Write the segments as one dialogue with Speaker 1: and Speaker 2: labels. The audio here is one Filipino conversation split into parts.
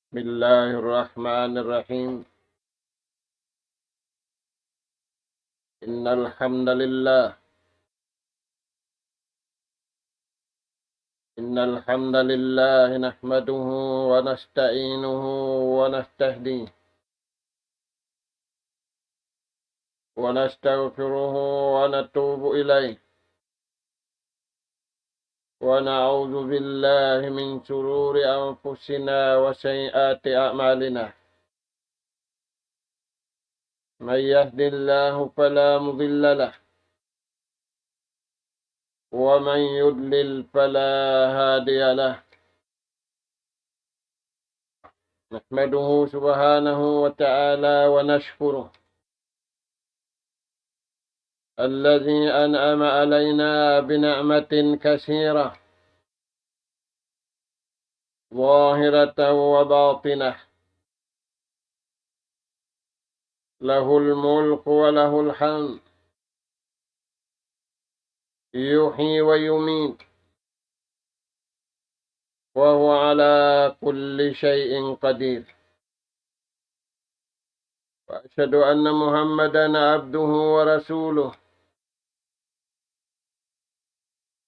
Speaker 1: بسم الله الرحمن الرحيم. إن الحمد لله نحمده ونستعينه ونستهديه ونستغفره ونتوب إليه ونعوذ بالله من شرور أنفسنا وسيئات أعمالنا. من يهد الله فلا مضل له ومن يضلل فلا هادي له. نحمده سبحانه وتعالى ونشكره الذي أنعم علينا بنعمة كثيرة ظاهرة وباطنة، له الملك وله الحمد، يحيي ويميت، وهو على كل شيء قدير. وأشهد أن محمدا عبده ورسوله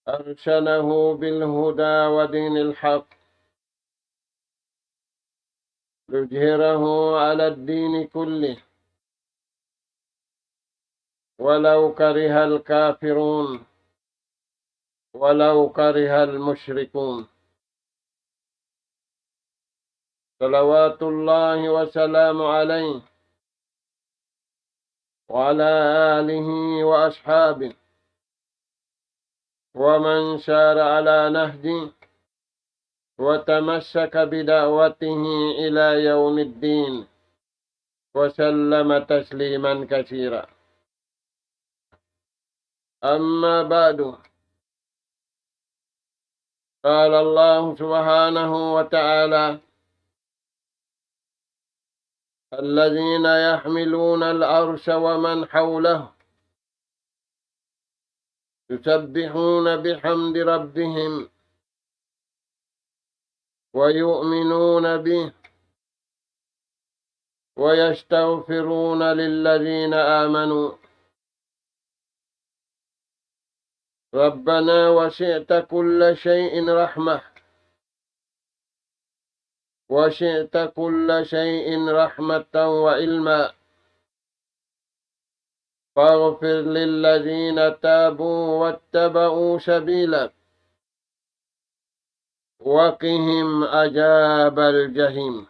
Speaker 1: أرسله بالهدى ودين الحق ليظهره على الدين كله ولو كره الكافرون ولو كره المشركون. صلوات الله وسلام عليه وعلى آله وأصحابه ومن سار على نهجه وتمسك بدعوته إلى يوم الدين وسلم تسليما كثيرا. أما بعد، قال الله سبحانه وتعالى: الذين يحملون العرش ومن حوله يسبحون بحمد ربهم ويؤمنون به ويستغفرون للذين آمنوا ربنا وسعت كل شيء رحمة وشئت كل شيء رحمة وعلما فاغفر للذين تابوا واتبعوا سبيلك وقهم عذاب الجحيم.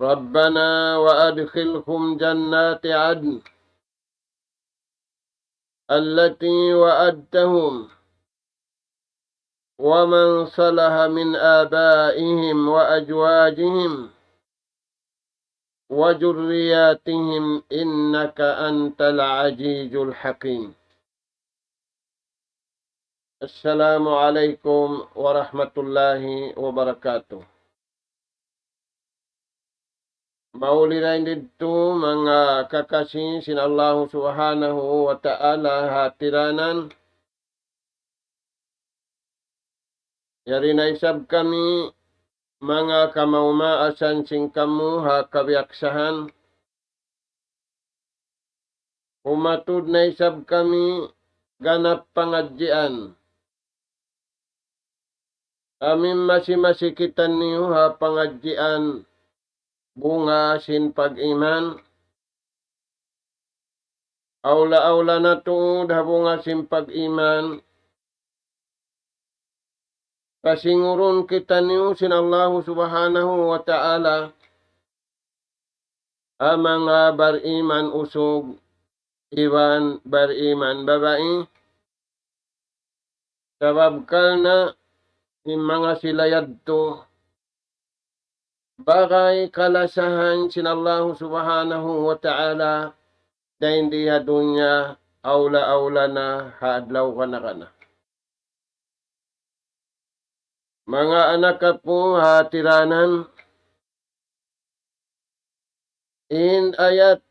Speaker 1: ربنا وأدخلهم جنات عدن التي وعدتهم ومن صلح من آبائهم وأزواجهم وذرياتهم إنك أنت العزيز الحكيم. السلام عليكم ورحمة الله وبركاته. Maulidain dito mga kakasin sin Allah subhanahu wa ta'ala hatiranan. Yari na isab kami mga kamaumaasan sing kamu ha kabiaksahan. Umatud na isab kami ganap pangadjian. Amin masi-masikitan niyo ha pangadjian bunga sin pag-iman. Aula-aula na tuod ha bunga sin pag-iman. Kasingurun kita niyo sin Allah subhanahu wa ta'ala amang bariman usog iwan bariman babae. Sabab kalna yung mga silayad to bagay kalasahan sin Allah subhanahu wa ta'ala na hindi hadunya aula-aula na haadlaw ka na. Mga anak ka po hatiranan, in ayat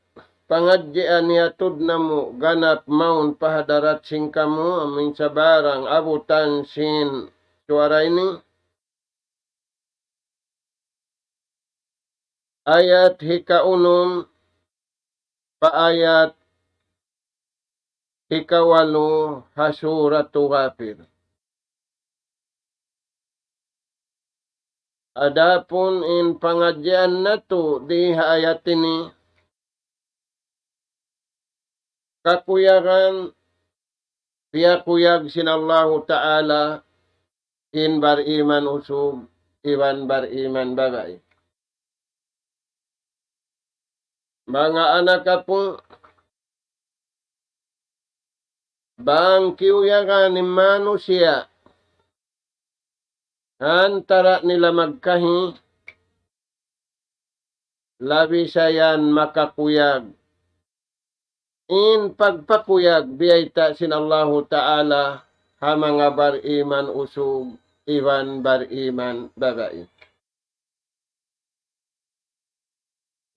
Speaker 1: pangadjian niyatud na mo ganap maun pahadarat sing kamu amin sa barang abutan sin suara ini Ayat hikaunom paayat hikawalo hasuratu Ghafir. Adapun in pengajian natu di ayat ini kakuyagan piyakuyag sinallahu ta'ala in bariman usub iwan bariman babae. Mga anak po, bang kiuyagan ni manusia antara nila magkahi labi sayan makakuyag in pagpakuyag biyayta sinallahu ta'ala ha mga bariman usub iwan bariman babae.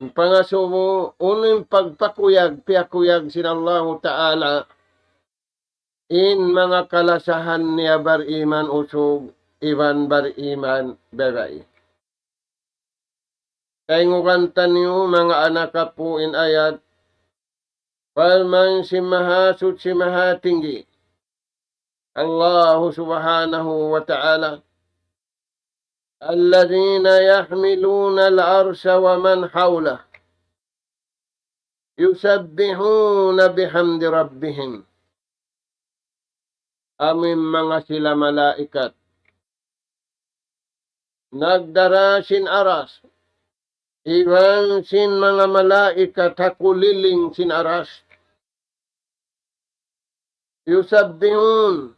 Speaker 1: Pangasumo, uning pagpakuyag, piyakuyag sinallahu ta'ala in mga kalasahan niya bariman usog, iwan bariman babae. Kaya ngukantan niyo mga anak po in ayat, palman si mahasud si mahatinggi, Allah subhanahu wa ta'ala, الذين يحملون العرش ومن حوله يسبحون بحمد ربهم. Amin mga sila malaikat nagdara sin aras iwan sin mga malaikat hakuliling sin aras yusabbihun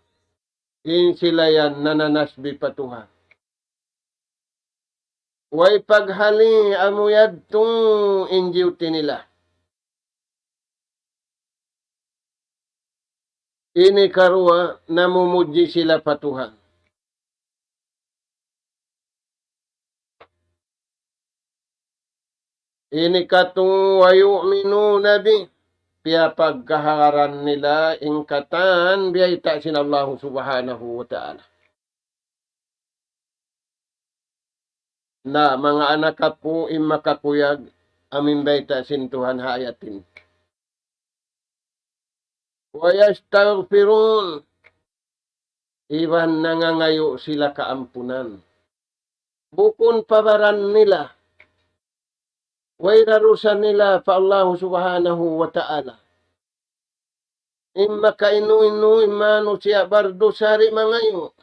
Speaker 1: in sila yan nananasbi patuhan. Way paghali amuyad tong injuti nila. Ini karua namumuji sila patuhan. Ini katong wayu'minu nabi. Pia pagkaharan nila ingkatan biyayta sinallahu subhanahu wa ta'ala. Na mga anak po imakakuyag amin bayta sintuhan hayatin. Wa yastaghfirun iwan nangangayo sila kaampunan. Bukon pabaran nila. Way rarusan nila pa Allah subhanahu wa ta'ala. Imma kainu-inu imano siya bardo sari mangayo.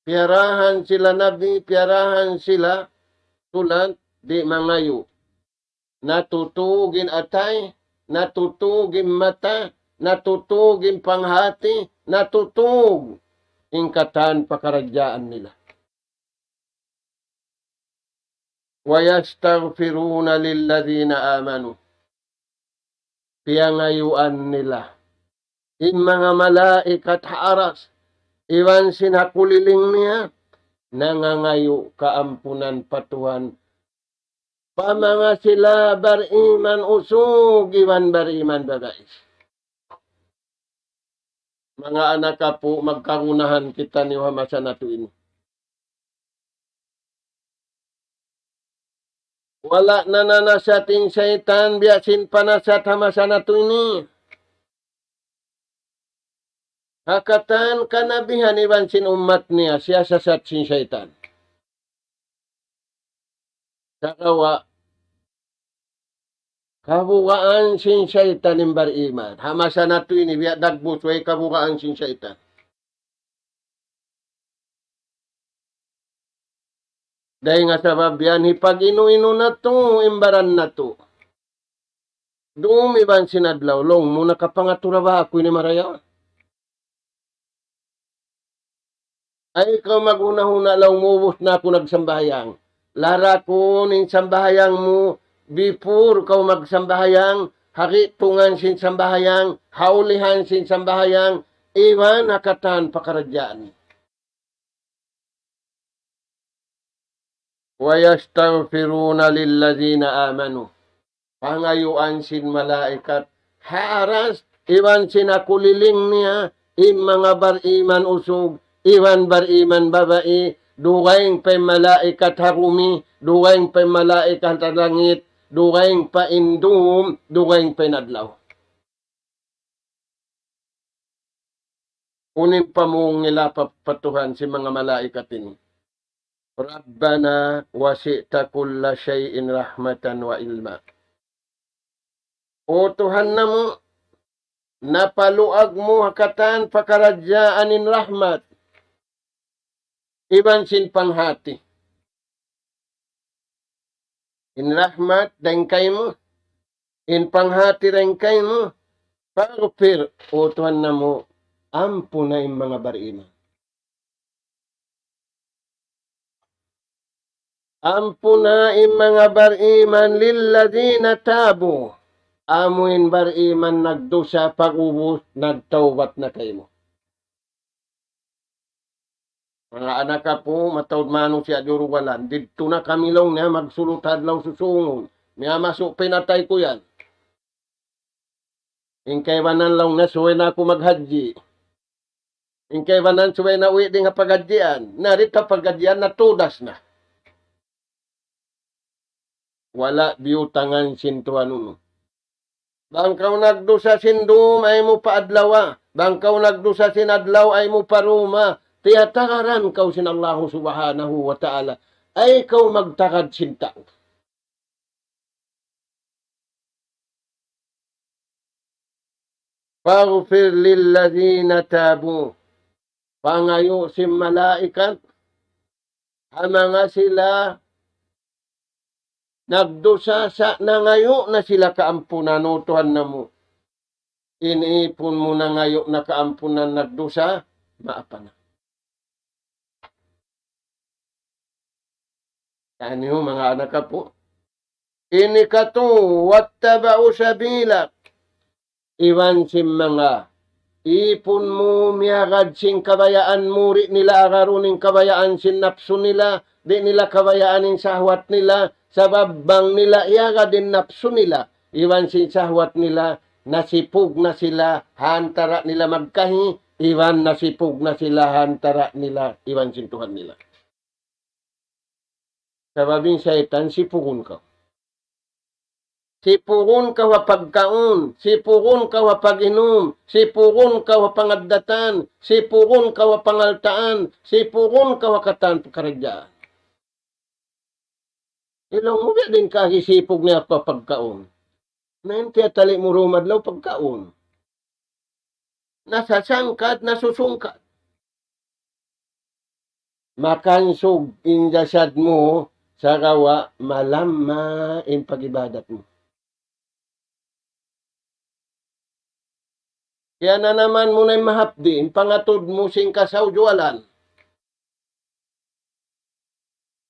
Speaker 1: Piarahan sila nabi, piarahan sila tulad di mangayo. Natutugin atay, natutugin mata, natutugin panghati, natutug ingkatan pakaradyaan nila. Wa yastaghfiruna lilladhina amanu. Piyangayuan nila. In mga malaikat haaras, iwan sinakuliling niya, nangangayo kaampunan patuhan. Pamanga sila bariman usog, iwan bariman babais. Mga anak po, magkarunahan kita ni Hamasa na tuin. Wala na nanasating syaitan, biyasin panasat Hamasa na tuin. Hakatan kanabihan iwan sin umat niya, siya sasat sin syaitan. Sakawa, kabukaan sin syaitan ng bariman. Hamasa na ito ini, biya dagbus, way kabukaan sin syaitan. Dahil nga sabab yan, hipag inu-inu na to, imbaran na to. Doon iban sinadlaw, long, muna kapangatura ba ako ni Maraya? Ay, ikaw mag-una-huna lang, mubos na ako nagsambahayang. Lara ko ning sambahayang mo, before kau magsambahayang, hakitungan sin sambahayang, haulihan sin sambahayang, iwan nakatan pakaradyaan. Wa yastaghfiruna lilladhina amanu. Pangayuan sin malaikat, haras, iwan sinakuliling niya, im mga bariman usog, iwan bariman babae, duwaing pay malaikat harumi, duwaing pay malaikat sa langit, duwaing pa indum, duwaing pay nadlaw. Unin pa mong nila papatuhan si mga malaikat ini. Rabbana wasi'ta kulla syai'in rahmatan wa ilma. O Tuhan na mo, napaluag mo hakatan pakaradyaanin rahmat. Iban sin panghati. In rahmat, dengkay mo. In panghati, dengkay mo. Pagupir, o Tuhan na mo, ampo na yung mga bariman. Ampo na yung mga bariman lilladina tabo. Amuin bariman nagdusa pag-ubos, nagtawbat na kayo mo. Mga anak ka po, matawad manong siya durugalan. Dito na kami lang niya, magsulutad lang susungon. Miya masuk pinatay ko yan. Inkaywanan lang na, suwe na ako maghadji. Inkaywanan, suwe na uwi din nga pagadjian. Narita pagadjian, natudas na. Wala biutangan sintuan uno. Bangkaw nagdusa sindum ay mo paadlawa. Bangkaw nagdusa sinadlaw ay mo paruma. Tiyatakaran kaw sin Allah subhanahu wa ta'ala. Ay kaw magtakad sinta. Paghfir lilladhina tabu. Pangayo si malaikat. Mga sila nagdusa sa nangayo na sila kaampunan o Tuhan na mo. Iniipon mo na ngayo na kaampunan nagdusa, maapa na. Ano mga anak ka po? Ini ka to, wattaba'u sabilak. Iwan si mga ipon mo miyagad sing kabayaan muri nila agaruning kabayaan sin napso nila, di nila kabayaan in sahwat nila, sa babang nila iyaga din napso nila, iwan sin sahwat nila, nasipug na sila, hantara nila magkahi, iwan nasipug na sila, hantara nila, iwan sin Tuhan nila. Sa babing saitan, sipugun ka. Sipugun ka wa pagkaon, sipugun ka wa pag-inom, sipugun ka wa pangadatan, sipugun ka wa pangaltaan, sipugun ka wa katan pagkaradyaan. Ilong mo din kahisipog niya pa pagkaon. Nainti tali mo rumadlaw pagkaon. Nasasangkat, nasusungkat. Makansog injasad mo sa gawa, malama in pagibadat mo. Kaya na naman mo na mahapdi, pangatod mo sing kasawjualan.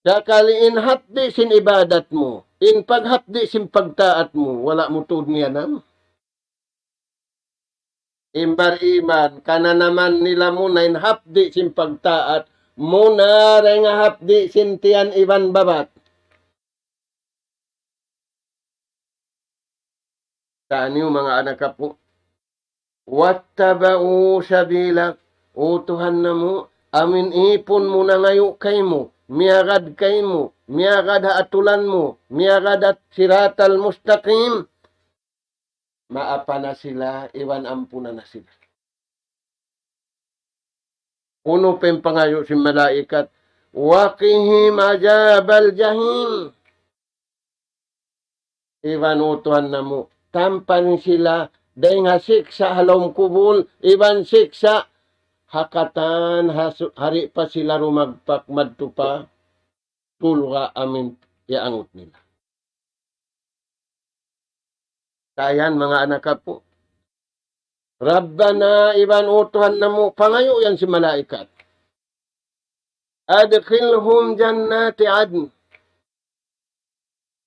Speaker 1: Sakaliin hapdi sin ibadat mo, in paghapdi sin pagtaat mo, wala mo tud niya nam. Imbar iman, kana naman nila mo na in hapdi sin pagtaat, muna rin nga hapdi sin tiyan iban babat. Saan yung mga anak ka po? Wattaba'u sabilak, o Tuhan na mo, amin ipon mo na ngayo kay mo, miyagad kay mo, miyagad haatulan mo, miyagad at siratal mustaqim, maapa na sila, iwan ampunan na sila. Uno pa yung pangayo si malaikat, waqihim ajabal jahim. Iwan o Tuhan na mo, tampan sila, dahil nga siksa halom kubul, iban siksa, hakatan, hari pa sila rumagpak, madtupa, tulga amin, iaangot nila. Kayan mga anak ka po. Rabbana, iban utuhan na mo, pangayo yan si malaikat. Adkhilhum jannati adn.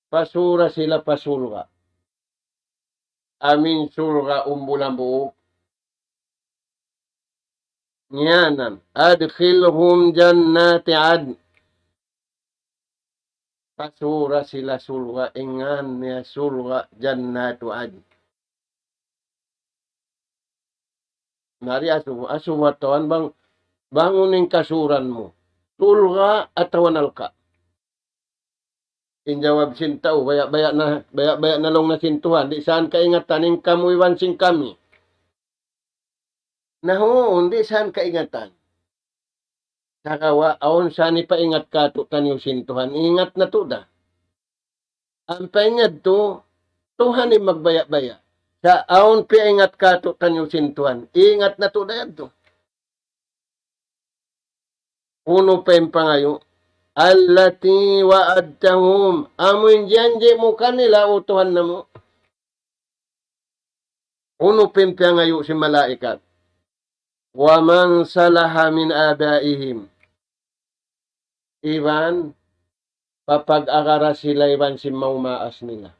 Speaker 1: Pasura sila pasulga. Amin surga umbulan buok. Nyanan. Adkhilhum jannati adn. Pasura sila surga. Ingan niya surga jannatu adn. Mari asuwatawan bang bangunin kasuran mo. tulga atawanal ka. Injawab sintaw, baya na long na sintuhan, di saan kaingatan, ing kamuiwan sing kami. Nahoon, di saan kaingatan. Sakawa, aon saan ipaingat ka to tanyo sintuhan, ingat na to da. Ang paingad to, Tuhan ni magbaya-baya. Sa aon piingat ka to tanyo sintuhan, ingat na to da to. Uno pa yung pangayo, allati wa'adtahum. Amoy janji mo kanila, utuhan na mo. Uno pa ngayo si malaikat. Wa man salaha min abaihim. Iwan, papag-agara sila iwan si maumaas nila.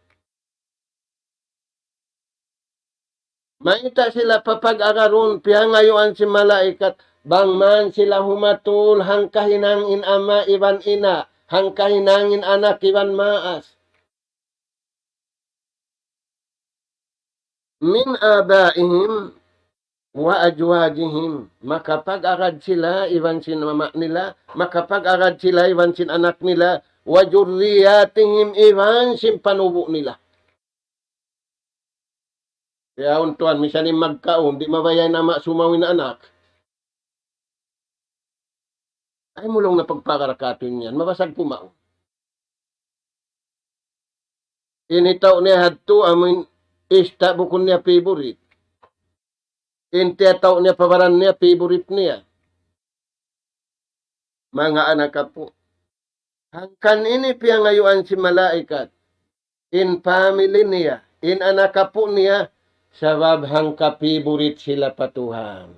Speaker 1: Maita sila papag-agaron, piya ngayon si malaikat, bangman sila humatul, hangkahinangin ama iwan ina, hangkahinangin anak iwan maas. Min abaihim wa ajwajihim, makapag-agad sila iwan sin mama nila, makapag-agad sila iwan sin anak nila, wa jurriyatihim iwan sin panubo nila. Kaya untuan, misan yung magkaon, di mabayay na sumawin na anak. Ay mulong na pagpakarakaton yan, mabasag pumao. Initaw niya hadto, amin, ista bukon niya favorite. Intiyataw niya pabaran niya, favorite niya. Mga anak po. Hangkan ini piya ngayuan si malaikat. In family niya, in anak po niya, sabab hangka favorite sila patuhan.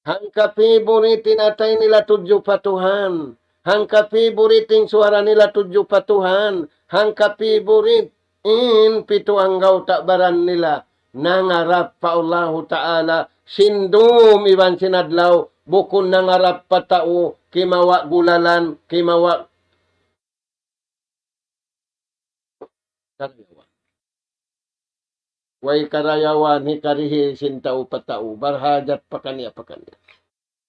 Speaker 1: Hangka favorite tinatay nila tudyo patuhan. Hangka favorite yung suara nila tudyo patuhan. Hangka favorite in pito anggaw takbaran nila. Nangarap pa Allah Ta'ala. Sindum iwan sinadlaw. Bukon nangarap pa tao. Kimawa gulalan. Kimawa karayawan. Way karayawan ni karihi sintao patao. Barhajat pa kaniya.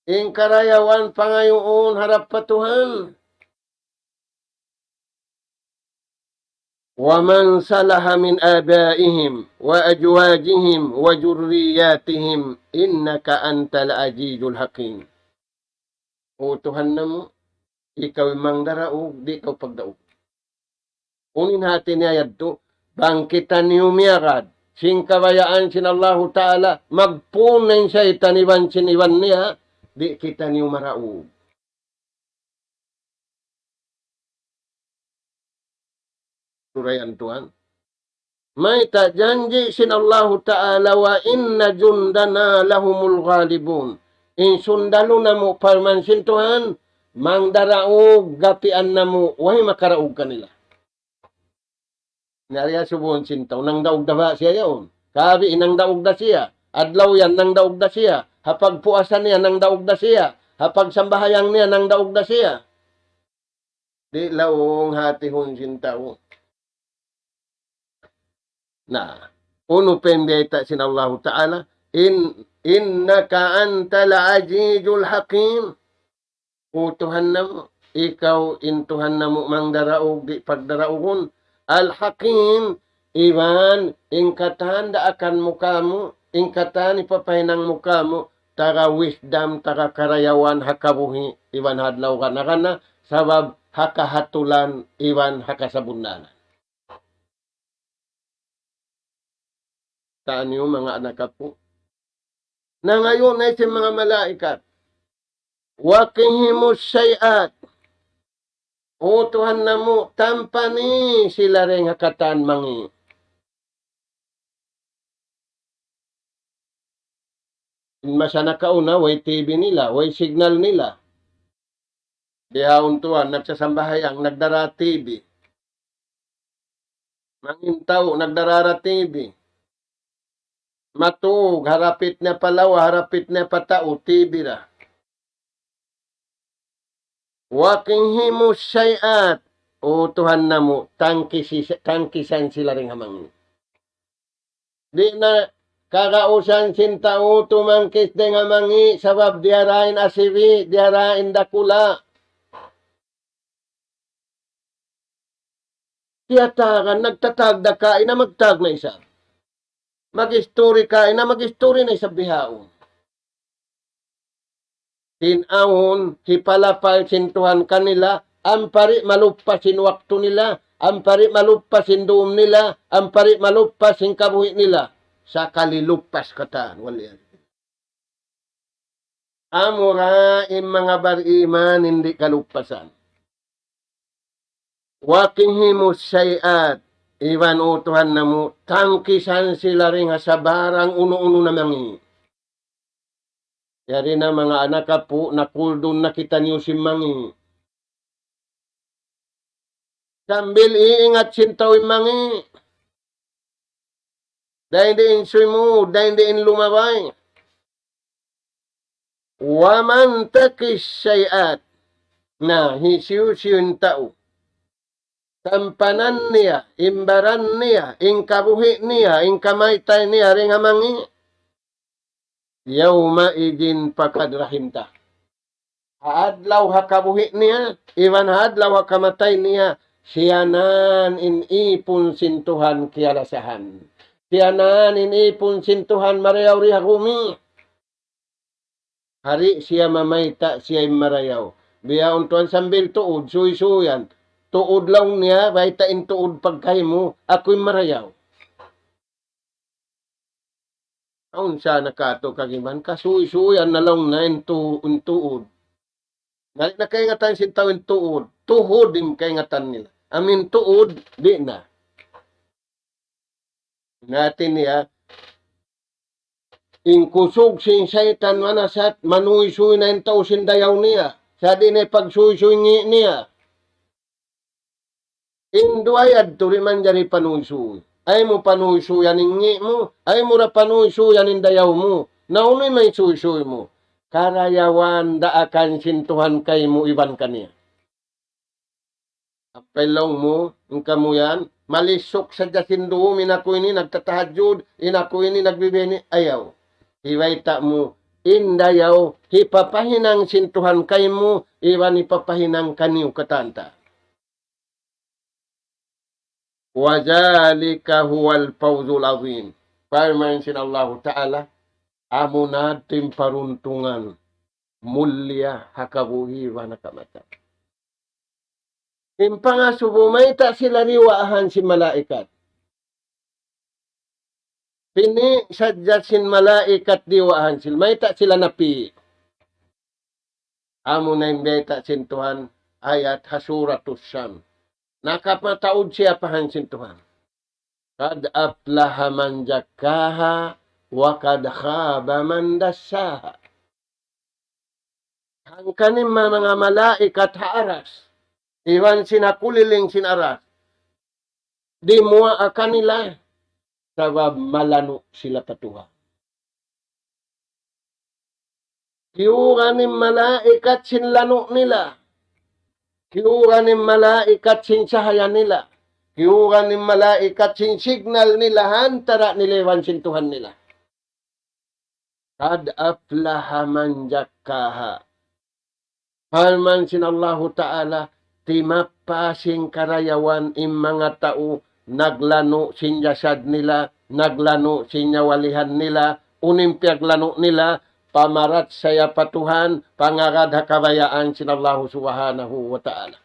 Speaker 1: Ing karayawan pangayoon harap patuhan. وَمَنْ صَلَحَ مِنْ آبَائِهِمْ وَأَزْوَاجِهِمْ وَذُرِّيَّاتِهِمْ إِنَّكَ أَنْتَ الْعَزِيزُ الْحَكِيمُ. O Tuhan na mo, ikaw mang daraog, di ikaw pagdaog. Unin natin niya yadto, bangkitan niyo miyagad, sing kabayaan sin Allahu Ta'ala, magpunay sa itaniwan siniwan niya, di kita niyo maraog. Surayan Tuhan. May janji sin Allah Ta'ala wa inna jundana lahumul ghalibun. In sundalo na mo parmansin Tuhan, mangdaraog gapian na mo, wahay makaraog kanila. Nariya subuhon sintaw, nang daog da ba siya yun? Kabi inang daog da siya. Adlaw yan, nang daog da siya. Hapag puasan niya, nang daog da siya. Hapag sambahayang niya, nang daog da siya. Di laong hatihon sintaw. Nah, uno pembeta sin Allah Ta'ala, innaka antal azizul hakim. O Tuhan na mo, ikaw in Tuhan na mo mangdaraog di pagdaraugon. Al-hakim, iwan, ingkatan da akan muka mo, ingkatan ipapahinang muka mo, tara wisdom, tara karayawan, hakabuhi, iwan hadlaw ka na kana, sabab hakahatulan, iwan hakasabunanan. Taan niyo mga anak po. Na ngayon ay si mga malaikat. Wakihimus sayat. O Tuhan na mo, tampani sila rin hakatan mangi. Masana kauna, way TV nila, way signal nila. Dihaon Tuhan, nagsasambahayang, nagdara TV. Mangintaw, nagdarara TV. Matug, harapit na palawa, harapit na patao, tibira. Waking sayat, o Tuhan na mo, tangkisan sila rin hamangin. Di na, Kakausan sintao tumangkis de nga mangi sabab diarain asibi, diarain dakula. Tiyatagan, nagtatagda ka, ina magtag na isa. Mag-story ka, ina mag-story na isa bihaon. Tinahon, hipalapal sintuhan kanila, ampari malupasin waktu nila, ampari malupasin doom nila, ampari malupasin kabuhi nila. Sa kalilupas kata, wala. Amura in mga bariman hindi kalupasan. Waking himus sayat, iwan utuhan na mo, tangkisan sila rin sa barang uno-uno na mangi. Yari na mga anak ka po, nakuldon na kita niyo si mangi. Sambil iingat sintawin mangi. Dahil diin suy mo, dahil diin lumabay. Waman takis sayat, na hisiw-siwin tao. Tampanan niya, imbaran niya, ingkabuhi niya, ingkamaytay niya, ring hamangi. Yawma idin pakadrahimta. Haadlaw hakabuhi niya, iwan haadlaw hakamatay niya, siyanan inipon sintuhan kialasahan. Siyanan inipon sintuhan mariyaw rihakumi. Hari siya mamayta, siya marayaw. Biyaon tuan sambil tuod, suy-suyan. Tuod lang niya, bayta in tuod pagkay mo, ako'y marayaw. Aun siya nakato kagiman, kasuy-suyan na lang na in tuod. Nalik na kaingatan sintawin tuod. Tuhod din kaingatan nila. Amin tuod, di na. Natin niya, ingkusog sin saitan manasat, manuy-suy na yung tao sindayaw niya. Sa din ay pagsuy-suy niya. Induayad turi man jari panuy-suy. Ay mo panuy-suyan ingi mo. Ay mo ra panuy-suyan indayaw mo. Naunoy may suy-suy mo. Karayawan daakan sintuhan kay mo iban kaniya. Apelaw mo, ang kamuyan, malisok sa jasindu, minakoy ni nagtatahajud, inakoy ni nagbibini, ayaw. Hiwaita mo, indayaw, hipapahinang sintuhan kay mo, iwan ipapahinang kaniyo katanta. Wajalika huwal fawzul azim. Firman sin Allah Ta'ala, amo natin paruntungan, mulya hakabuhi wa nakamata. Impangasubo, may ta sila riwaahan si malaikat. Pini sadya sin malaikat diwahan sila. May ta sila napi. Amo na yung beta sin Tuhan, ayat hasuratus syam. Nakapataod siya pahan sin Tuhan. Kad aflaha man jakkaha, wa kad khaba man dassaha. Ang kanin mga malaikat haaras. Iwan sinakuliling sinaras. Di mua akan nila. Sabab malano sila patuha. Kiuran ng malaikat sinlano nila. Kiuran ng malaikat sinsahayan nila. Kiuran ng malaikat sinsignal nila. Hantara nilewan sintuhan nila. Kad aflaha man jakkaha. Halman sin Allahu Ta'ala. Timapasing karayawan im mga tao, naglano sinyasad nila, naglano sinyawalihan nila, unimpiyag lano nila, pamarat saya patuhan, pangagad hakabayaan sin Allahu Subhanahu wa Ta'ala.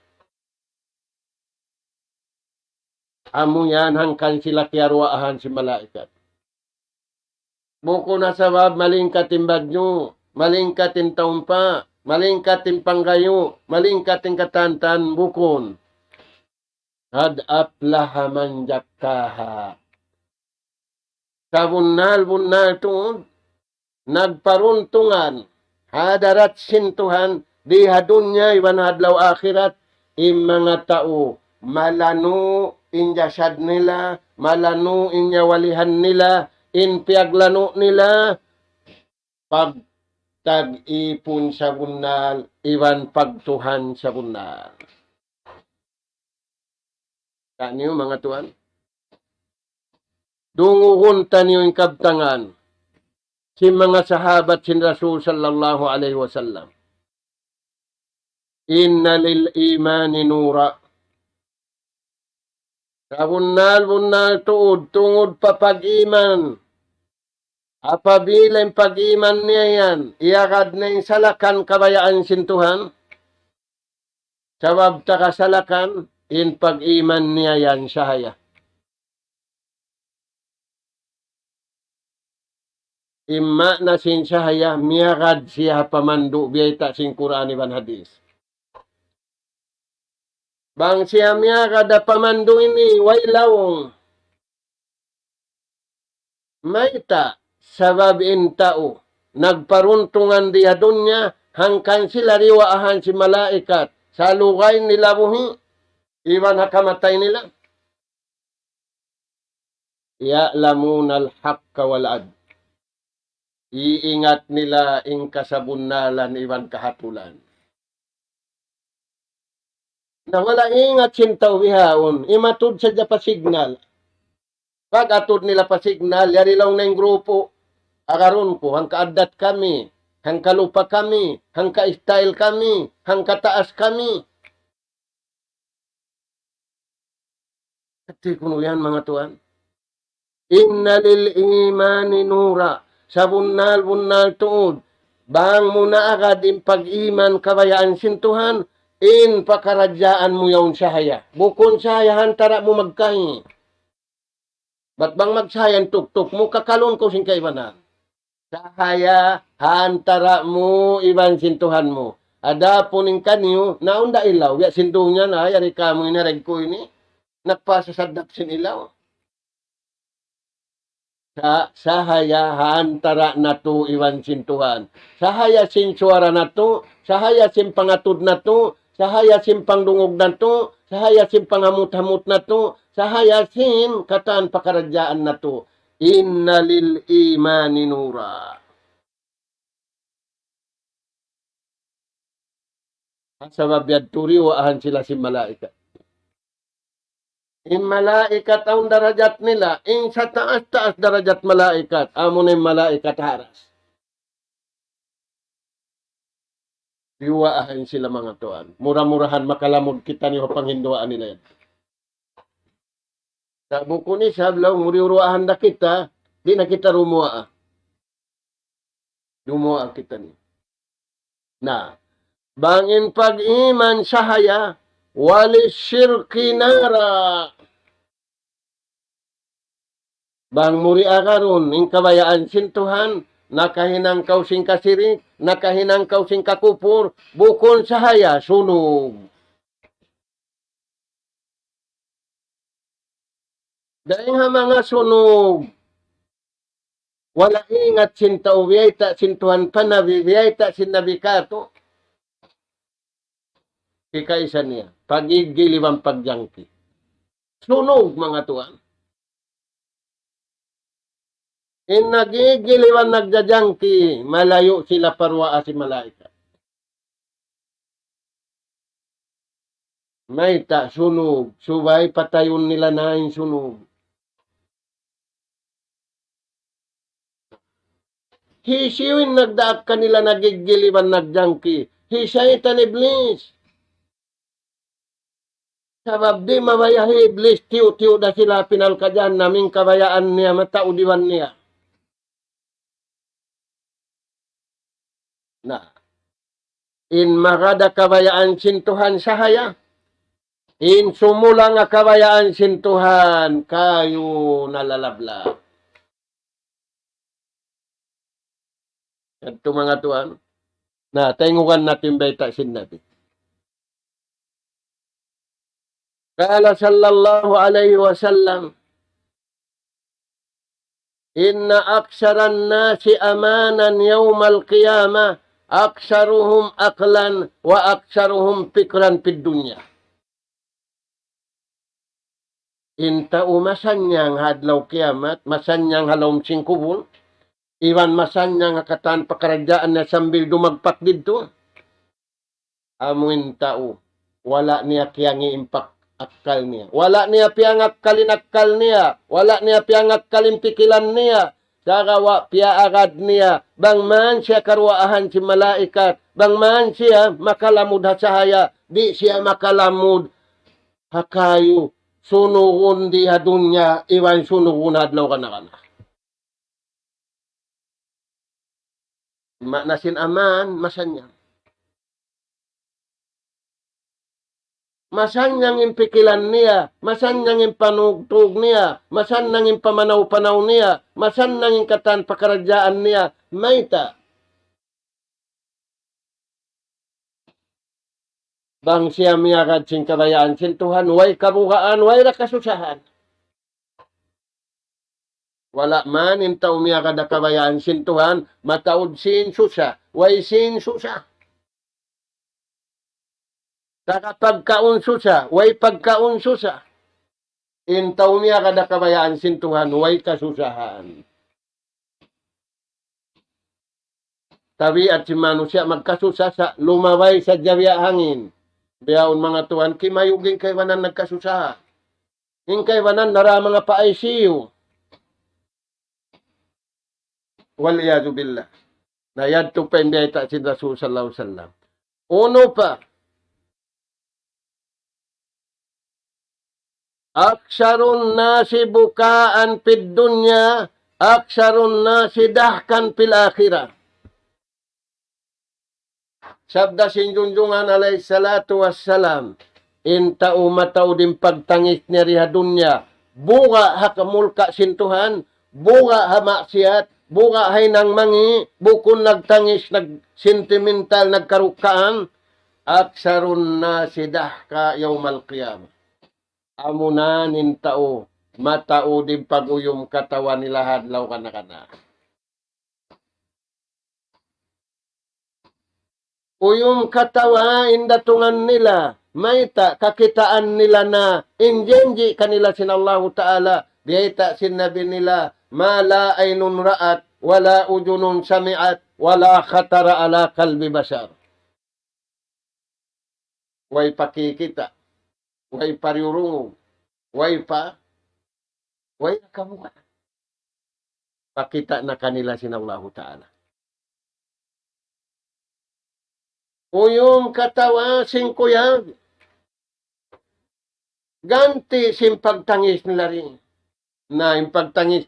Speaker 1: Amo yan hangkan sila kiarwaahan si malaikat. Buko na sabab malingkat timbad nyo, malingkat taon pa, malingkat panggayo, malingkat katantan bukon. Had aflaha man jakkaha. Kabunal-bunal tuon, nagparuntungan, hadarat sintuhan, di hadunya iwan hadlaw akhirat, im mga tao, malano injasad nila, malano inyawalihan nila, inpiaglano nila, pag tag-ipon sa bunal, iwan pagtuhan sa bunal. Kanyo mga tuan? dunguhon taniyo yung kabtangan si mga sahabat sin Rasul sallallahu alaihi wasallam. Inna lil imani nura. Bunal tuod, tungod pa pag-iman. Apabila yung pag-iman niya yan, iagad na yung salakan kabayaan sintuhan. Sabab ta kasalakan, in pag-iman niya yan sahaya. Imma na sin sahaya, miagad siya pamandu, biyayta sin Quran iban hadis. Bang siya miagad na pamandu ini, way lawong. Mayta, sabab in tao, nagparuntungan diya dunya, hangkan sila riwaahan si malaikat, sa lugay nila buhi, iwan hakamatay nila. Ya'lamun al-haqqa wal-ad. Iingat nila ing kasabunalan iwan kahatulan. Na wala ingat sintaw bihaon, imatud sa pa signal. Pag atod nila pa signal, yari lang na yung grupo, akaron ko, hang kaadat kami, hang kalupa kami, hang ka-style kami, hang kataas kami. Ati kuno yan mga tuan. Inna lil imani nura. Sa bunal tuod. Bang muna agad in pag-iman kabayaan sintuhan, in pakaradyaan mo yawn sahaya. Bukon sahaya, hantara mo magkahi. Ba't bang magsayan tuktok mo, kakalon ko sing kaibanan. Sahaya, hantara mo, iban sintuhan mo. Ada puning kanyo, naunda ilaw. Ya sintuhan niya na, yari ka mo inarag ko ini. Nagpasasadap sin ilaw. Sahaya hantara na to iwan sintuhan. Sahaya sin suara na to, sahaya sin pangatud na to, sahaya sin pangdungog na to, sahaya sin pangamut-hamut na to, sahaya sin kataan pakaradyaan na to. Inna lil imani nura. Sabab yad turiwaan sila si malaikat. In malaikat ang darajat nila, in sa taas-taas darajat malaikat, amo na yung malaikat haras. Diwaahan sila mga tuan. Mura-murahan makalamod kita niyo panghinduaan nila yan. Sa buko ni sablaw, muriuruahan na kita, di na kita rumuaa. Rumuaa kita niyo. Na, bangin pag-iman sahaya, wali syirki nara. Bang muri akaron, ing kabayaan sintuhan, nakahinang kausing kasirik, nakahinang kausing kakupur, bukon sahaya, sunog. Dahil nga mga sunog, wala ingat sinta ubiyayta, sintuhan panabi, biyayta sinabikato. Ikaisa niya, pagigiliwang pagjangki. Sunog mga tuan. In nagigiliwan nagjajangki, malayo sila parwaa si malaikat. May ta, sunog. Subay patayon nila na yung sunog. Hisiwin nagdaak kanila nagigiliwan nagjangki. Hisaytan iblis. Sabab di mabayahi iblis, tiyo-tiyo na sila pinalkadyan naming kabayaan niya, mataudiwan niya. Na, in magada kabayaan sintuhan sahaya, in sumula nga kabayaan sintuhan, kayo nalalabla. Ito mga tuan, na taingukan natin baita sin natin. Kala sallallahu alaihi wasallam, inna aksaran nasi amanan yawmal qiyamah, aksaruhum aklan wa aksaruhum pikran pid dunya. Inta umasanyang hadlaw kiamat, masanyang halawm singkubul, iwan masanyang hakatan pakaradyaan na sambil dumagpak dito. Amuin tao, wala niya kiyang iimpak akal niya. Wala niya piangakkalin akal niya. Wala niya piangakkalin pikilan niya. Sagawa piaagad niya. Bang man siya karwaahan si malaikat. Bang man siya makalamud hasahaya. Di siya makalamud hakayo. Sunugun di hadunya. Iwan sunugun hadlaw ka na. Nasin aman, masanya. Masanyang impikilan niya, masanyang impanugtog niya, masanyang impamanaw-panaw niya, masanyang ingkatan pakaradyaan niya, mayta. Bang siya miyagad sing kabayaan, sintuhan, way kabugaan, way rakasusahan. Wala man, inta umiyagad na kabayaan, sintuhan, mataod sin susa, way sin susa. Saka pagkaunso siya, way pagkaunso siya. Intaw niya kada kabayaan sintuhan, way kasusahan. Tabi at si Manu siya magkasusa sa lumaway sa jawiya hangin. Biyaon mga tuwan, kimayuging kay wanan nagkasusahan. Yung kay wanan nara mga pa-ICU. Waliyadu billah. Nayadto pa imbeta si Rasul sallallahu alaihi wasallam. Uno pa, aksarun nasi bukaan fid dunya, aksarun nasi dahkan fil akhirah. Sabda sinjunjungan alayhi salatu wassalam, inta umataw din pagtangis niya riha dunya, buga hakamulka sintuhan, buga hamaksiat, buga hay nang mangi, bukon nagtangis, nagsentimental, nagkarukaan, aksarun nasi dahka yawmal qiyamah. Amunanin tao, matao din pag-uyom katawan nila hadlaw kana. Uyom katawa indatungan nila, mayta kakitaan nila na injenji kanila sinallahu ta'ala, biyayta sinabi nila, mala aynun ra'at, wala ujunun sami'at, wala khatara ala kalbi basar. Way pakikita. Way pariurungo, way kamuka. Pakita na kanila sinallahu ta'ala. Uyong katawa singkuyag. Ganti simpagtangis nila rin. Na impagtangis.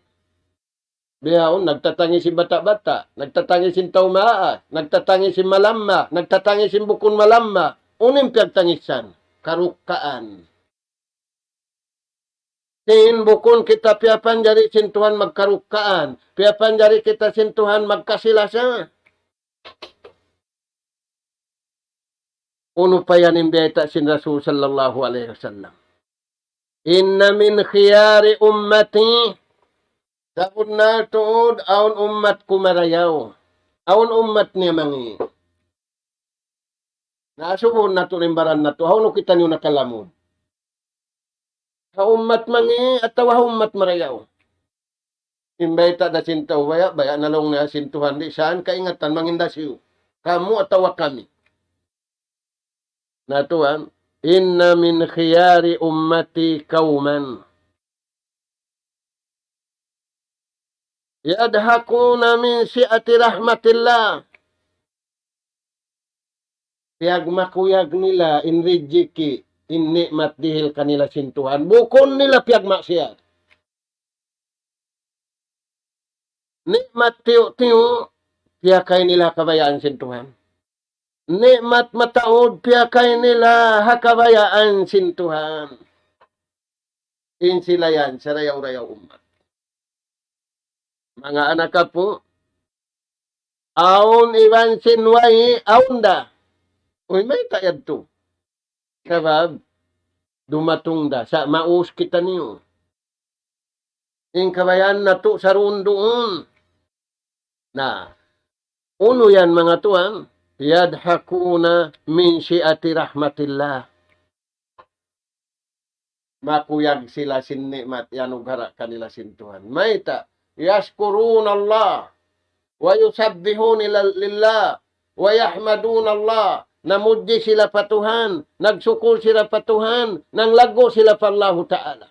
Speaker 1: Biyaon, nagtatangis si bata-bata, nagtatangis si taumaa, nagtatangis si malamma, nagtatangis si bukon malamma. Unim piyagtangisan. Karukaan. Sin bukon kita piapan jari sintuhan magkarukaan. Piapan jari kita sintuhan magkasilasa. Uno pa yan imbeta sin Rasul sallallahu alaihi wasallam. Inna min khiyari ummati. Takot na tuod aun ummat kumarayaw. Aun ummat niya mangi. Naasubon na ito limbaran na ito. Hauno kita niyo nakalamod. Haumat mangi at haumat marayaw. Imbita na sintaw baya nalong na sintuhan di saan kaingatan manginda siyo. Kamu at kami. Natuan, inna min khiyari ummati kauman. Yadhakuna min si'ati rahmatillah. Piyag makuyag nila, inrijiki, innikmat dihil kanila sintuhan. Bukon nila piyag maksiyat. Nikmat tiyo-tiyo, piyakay nila kabayaan sintuhan. Nikmat mataod, piyakay nila hakabayaan sintuhan. Sila yan, sa rayaw-rayaw umat. Mga anak ka po, aun iwan sinway, aunda. Uy, may tayad to. Sabab, dumatong da. Sa maus kita niyo. Yung kabayan na to, sa rundoon. Na, uno yan mga tuan, yadhakuna min si'ati rahmatillah. Makuyag sila sinnikmat, yanugara kanila sintuhan. Mayta, yaskurun Allah, wa yusabbihun lillah, wa yahmadun Allah, namudji sila patuhan, nagsukol sila patuhan, nang lago sila pa Allah Ta'ala.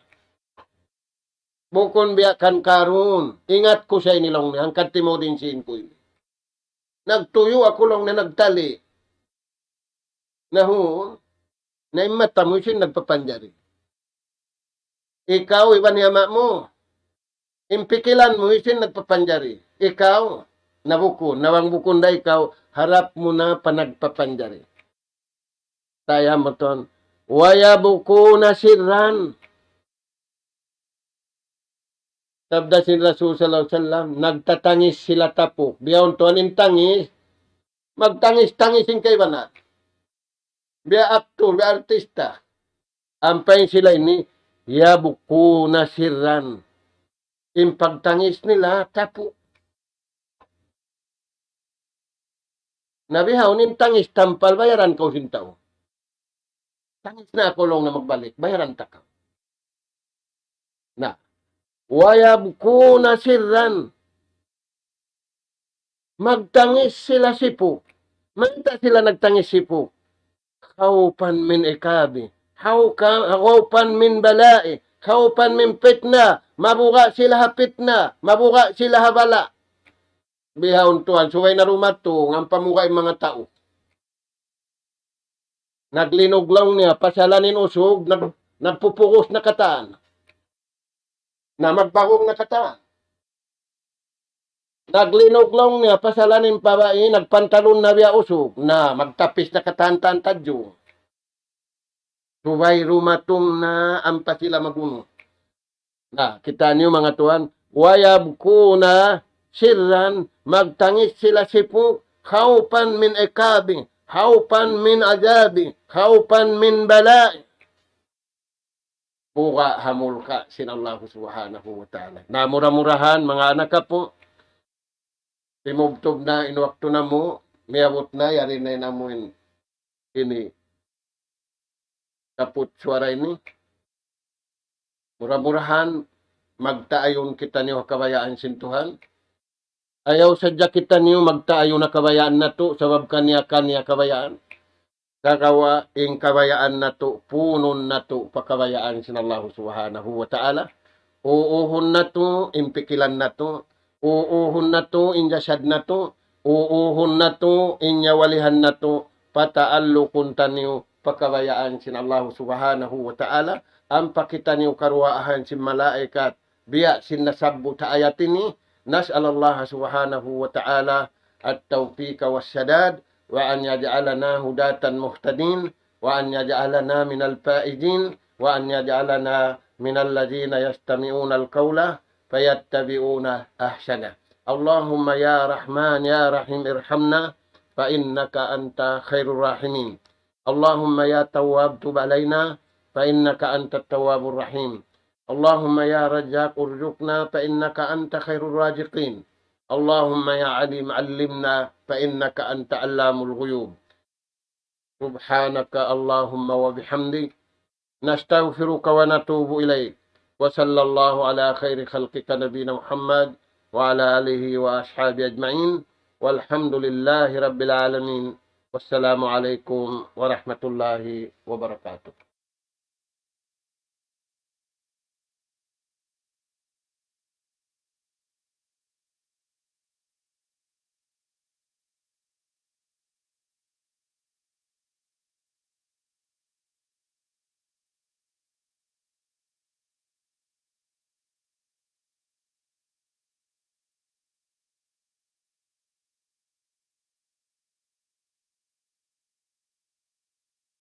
Speaker 1: Bukon biya kan karon, ingat ko sa inilong ni, hangkat mo din siin ko. Nagtuyo ako lang na nagtali. Nahu, na imata mo siya nagpapanjari. Ikaw, iba niya mo. Impikilan mo siya nagpapanjari. Ikaw, nabukon, nawang bukon na ikaw, harap mo na panagpapanjari. Taya mo ton, waya buko na sirran. Sabda si Rasul sallallahu alaihi wasallam, nagtatangis sila tapok. Biyaon to anin tangis, magtangis-tangisin kay banat. Biya aktor, biya artista. Ampay sila ini, yabuko na sirran. Impagtangis nila, tapok. Nabihaw, nin tangis, tampal, bayaran ka usintaw. Tangis na ako lang na magbalik, bayaran ta ka. Na, wayabko na sirran. Magtangis sila sipo. Manta sila nagtangis sipo. Haupan min ikabi. Haupan min balai. Haupan min fitna. Mabuka sila ha fitna. Mabuka sila ha bala. Bihawon tuan. Suway na rumato. Ang pamuka yung mga tao. Naglinog lang niya. Pasalanin usog. Nagpupukos na kataan. Na magbagong nakata. Naglinog lang niya, pasalanin babae, nagpantalon na biya usog, na magtapis na katantan tadyo. Subay rumatong na ampa sila maguno. Na, kita niyo mga tuan, wayab ko na sirran, magtangis sila sipo, haupan min ikabi, haupan min ajabi, haupan min balai. Buka hamul ka sin Allah subhanahu wa ta'ala. Namura-murahan, mga anak ka po. Timubtob na, inuwakto na mo. Miyabot na, yari na inamuin. Ini. Kaput suara ini. Mura-murahan, magtaayon kita niyo kabayaan sintuhan. Ayaw sadya kita niyo magtaayon na kabayaan na to, sabab kanya kabayaan. Kakawa ing kabayaan na to, punon na to, pakabayaan sin Allah subhanahu wa ta'ala. Uuhon na to, impikilan na to. Uuhon na to, injasad na to. Uuhon na to, inyawalihan na to. Pataallo kunta niyo, pakabayaan sin Allah subhanahu wa ta'ala. Ang pakita niyo karuaahan sin malaikat. Biya sin nasabbu ta'ayat ini. Nas'al Allah subhanahu wa ta'ala at-tawfiqa was-sadad. وأن يجعلنا هداة مهتدين وأن يجعلنا من الفائزين وأن يجعلنا من الذين يستمعون القول فيتبعون أحسنه اللهم يا رحمن يا رحيم ارحمنا فإنك أنت خير الراحمين اللهم يا تواب تب علينا فإنك أنت التواب الرحيم اللهم يا رزاق ارزقنا فإنك أنت خير الرازقين اللهم يا عليم علمنا فإنك أنت علام الغيوب سبحانك اللهم وبحمدك نستغفرك ونتوب إليك وصلى الله على خير خلقك نبينا محمد وعلى آله وأصحابه أجمعين والحمد لله رب العالمين والسلام عليكم ورحمة الله وبركاته